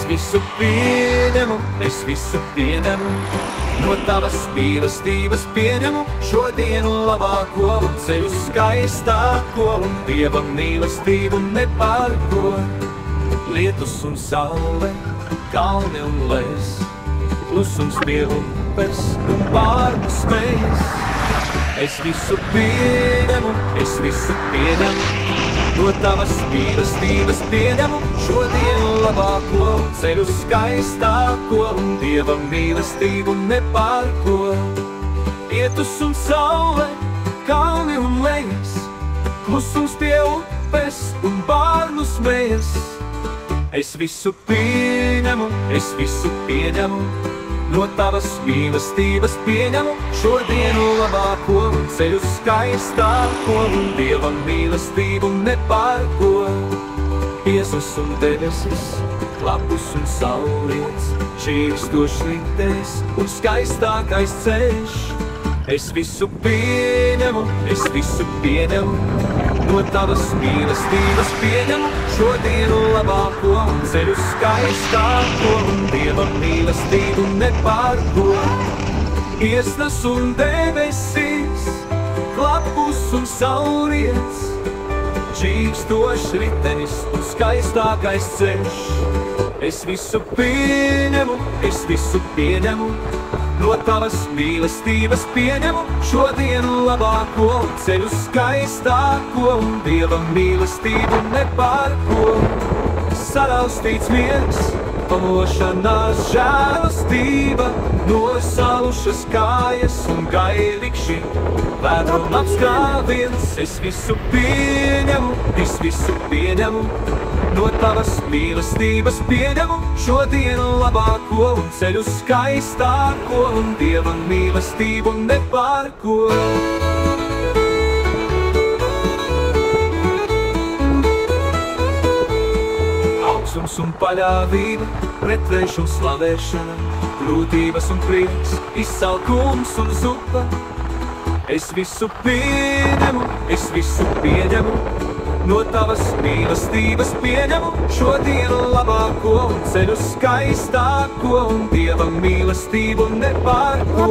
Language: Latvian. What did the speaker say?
visu pieņemu, es visu pieņemu. No tavas mīlestības pieņemu šodienu labāko un ceļu skaistāko un Dieva mīlestību nepārko. Lietus un saule, kalni un lēs, klusums pie upes un bārnu smējas. Es visu pieņemu, es visu pieņemu. No tavas mīlestības pieņemu šodienu labāko un ceļu skaistāko un Dieva mīlestību nepārko. Lietus un saule, kalni un lejas, klusums pie upes un bārnu smējas. Es visu pieņemu, es visu pieņemu. No tavas mīlestības pieņemu šodienu labāko un ceļu skaistāko un Dieva mīlestību nepārko. Jēzus un debesis, klapus un saulriets, šķīstošs ritens un skaistākais ceļš. Es visu pieņemu, es visu pieņemu. No tavas mīlestības pieņemu šodienu labāko un ceļu skaistāko un Dieva mīlestību nepārko. Iesnas un debesis, klapus un saulriets, čīkstošs ritenis un skaistākais ceļš. Es visu pieņemu, es visu pieņemu. No tavas mīlestības pieņemu šodienu labāko un ceļu skaistāko un Dieva mīlestību nepārko. Saraustīts miers, pamošanās žēlastība, nosalušas kājas un gailikši, vētrum apskāviens. Es visu pieņemu, es visu pieņemu. No tavas mīlestības pieņemu šodienu labāko un ceļu skaistāko un Dieva mīlestību nepārko. Augstums un paļāvība, pretvērš un slavēšana, grūtības un prieks, izsalkums un zupa. Es visu pieņemu, es visu pieņemu. No tavas mīlestības pieņemu šodienu labāko un ceļu skaistāko un Dieva mīlestību nepārko.